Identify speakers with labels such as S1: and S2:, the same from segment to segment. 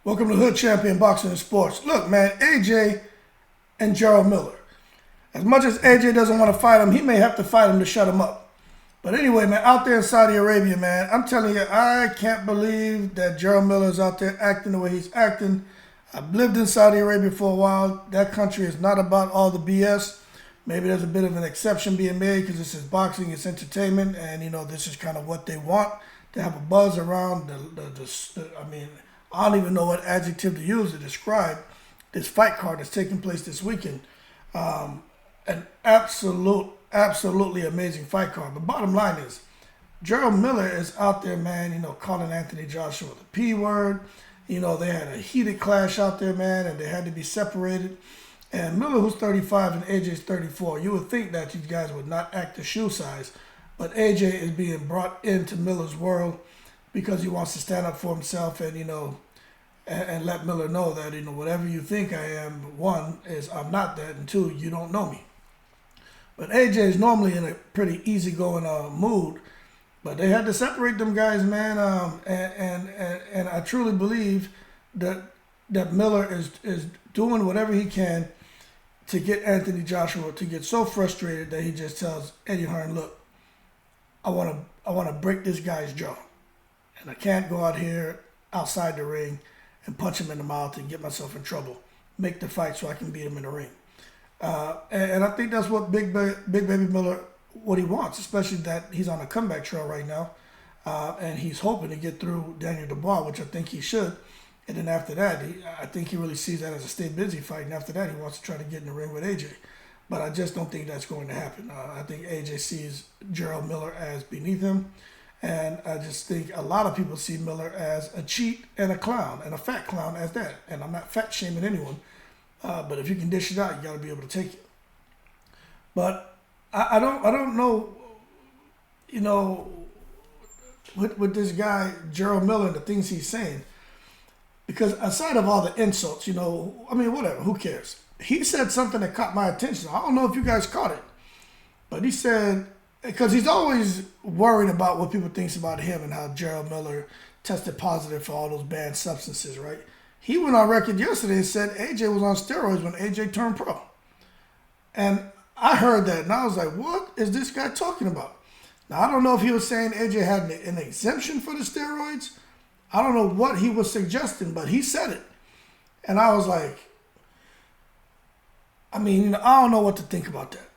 S1: Welcome to Hood Champion Boxing and Sports. Look, man, AJ and Jarrell Miller. As much as AJ doesn't want to fight him, he may have to fight him to shut him up. But anyway, man, out there in Saudi Arabia, man, I'm telling you, I can't believe that Jarrell Miller is out there acting the way he's acting. I've lived in Saudi Arabia for a while. That country is not about all the BS. Maybe there's a bit of an exception being made because this is boxing, it's entertainment, and, you know, this is kind of what they want, to have a buzz around I don't even know what adjective to use to describe this fight card that's taking place this weekend. An absolutely amazing fight card. The bottom line is, Jarrell Miller is out there, man, you know, calling Anthony Joshua the P word. You know, they had a heated clash out there, man, and they had to be separated. And Miller, who's 35 and AJ's 34, you would think that these guys would not act the shoe size, but AJ is being brought into Miller's world because he wants to stand up for himself and, you know, and let Miller know that, you know, whatever you think I am, one, is I'm not that, and two, you don't know me. But AJ is normally in a pretty easygoing mood, but they had to separate them guys, man, and I truly believe that Miller is doing whatever he can to get Anthony Joshua to get so frustrated that he just tells Eddie Hearn, look, I want to break this guy's jaw. And I can't go out here outside the ring and punch him in the mouth and get myself in trouble. Make the fight so I can beat him in the ring. And I think that's what Big Baby Miller, what he wants, especially that he's on a comeback trail right now. And he's hoping to get through Daniel Dubois, which I think he should. And then after that, I think he really sees that as a stay busy fight. And after that, he wants to try to get in the ring with AJ. But I just don't think that's going to happen. I think AJ sees Jarrell Miller as beneath him. And I just think a lot of people see Miller as a cheat and a clown, and a fat clown as that. And I'm not fat shaming anyone, but if you can dish it out, you got to be able to take it. But I don't know, you know, with this guy Jarrell Miller and the things he's saying, because aside of all the insults, you know, I mean, whatever, who cares? He said something that caught my attention. I don't know if you guys caught it, but he said, because he's always worried about what people think about him and how Jarrell Miller tested positive for all those banned substances, right? He went on record yesterday and said AJ was on steroids when AJ turned pro. And I heard that, and I was like, what is this guy talking about? Now, I don't know if he was saying AJ had an exemption for the steroids. I don't know what he was suggesting, but he said it. And I was like, I mean, you know, I don't know what to think about that.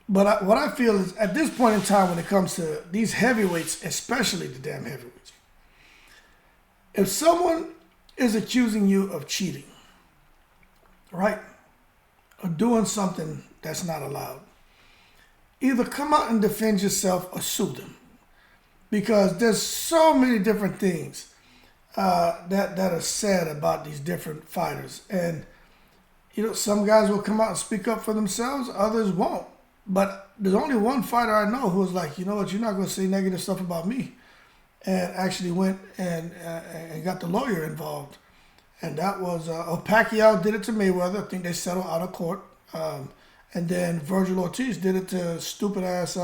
S1: But what I feel is, at this point in time, when it comes to these heavyweights, especially the damn heavyweights, if someone is accusing you of cheating, right, or doing something that's not allowed, either come out and defend yourself or sue them. Because there's so many different things that are said about these different fighters. And, you know, some guys will come out and speak up for themselves, others won't. But there's only one fighter I know who was like, you know what, you're not going to say negative stuff about me. And actually went and got the lawyer involved. And that was, Pacquiao did it to Mayweather. I think they settled out of court. And then Virgil Ortiz did it to stupid ass,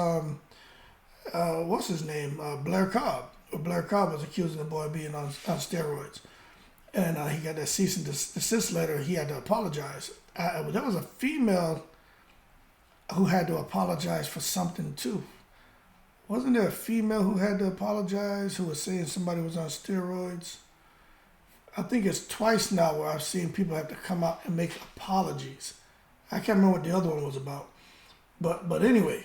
S1: what's his name? Blair Cobb. Blair Cobb was accusing the boy of being on steroids. And he got that cease and desist letter. He had to apologize. There was a female who had to apologize for something too. Wasn't there a female who had to apologize who was saying somebody was on steroids? I think it's twice now where I've seen people have to come out and make apologies. I can't remember what the other one was about. But anyway,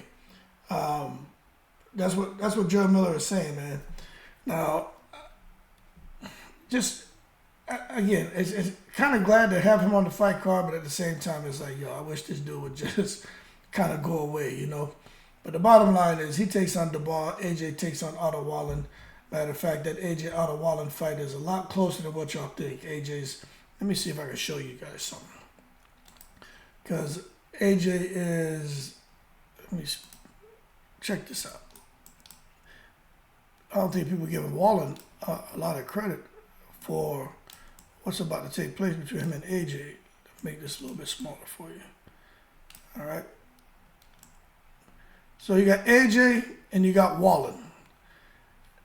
S1: that's what Jarrell Miller is saying, man. Now, just again, it's kind of glad to have him on the fight card, but at the same time, it's like, yo, I wish this dude would just kind of go away, you know. But the bottom line is he takes on Dubois, AJ takes on Otto Wallen. Matter of fact, that AJ Otto Wallen fight is a lot closer than what y'all think. AJ's, let me see if I can show you guys something. Because AJ is, let me check this out. I don't think people give Wallen a lot of credit for what's about to take place between him and AJ. Make this a little bit smaller for you. All right. So you got AJ and you got Wallen.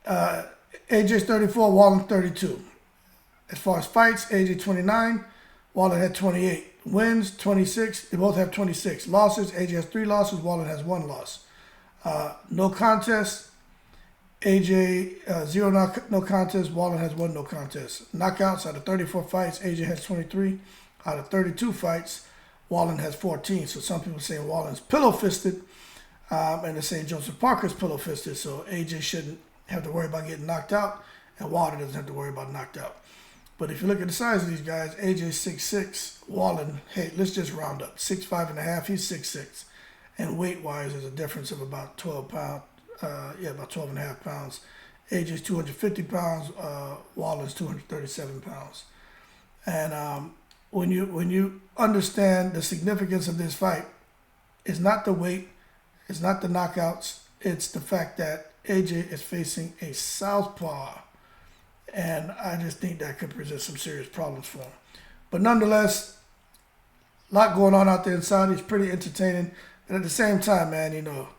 S1: AJ's 34, Wallen 32. As far as fights, AJ 29, Wallen had 28. Wins, 26. They both have 26. Losses, AJ has 3 losses, Wallen has 1 loss. No contest, AJ 0 no contest, Wallen has 1 no contest. Knockouts out of 34 fights, AJ has 23. Out of 32 fights, Wallen has 14. So some people saying Wallen's pillow-fisted, and they're saying Joseph Parker's pillow-fisted, so AJ shouldn't have to worry about getting knocked out, and Wallen doesn't have to worry about knocked out. But if you look at the size of these guys, AJ 6'6", Wallen, hey, let's just round up, 6'5.5", he's 6'6". And weight-wise, there's a difference of about 12 pounds, about 12.5 pounds. AJ's 250 pounds, Wallen's 237 pounds. And when you understand the significance of this fight, it's not the weight, it's not the knockouts, it's the fact that AJ is facing a southpaw. And I just think that could present some serious problems for him. But nonetheless, a lot going on out there in Saudi. It's pretty entertaining. And at the same time, man, you know,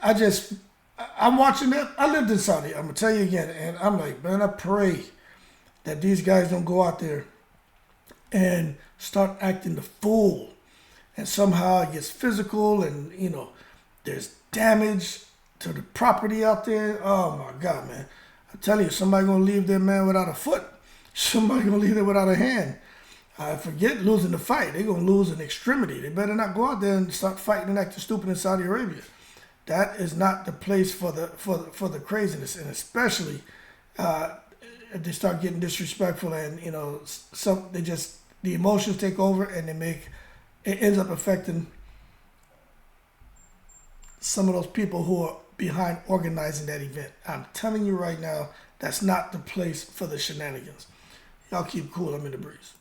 S1: I'm watching that. I lived in Saudi, I'm going to tell you again. And I'm like, man, I pray that these guys don't go out there and start acting the fool. And somehow it gets physical and, you know, there's damage to the property out there. Oh, my God, man. I tell you, somebody going to leave their man without a foot. Somebody going to leave there without a hand. Forget losing the fight. They're going to lose an extremity. They better not go out there and start fighting and acting stupid in Saudi Arabia. That is not the place for the craziness, and especially if they start getting disrespectful and, you know, the emotions take over and it ends up affecting some of those people who are behind organizing that event. I'm telling you right now, that's not the place for the shenanigans. Y'all keep cool. I'm in the breeze.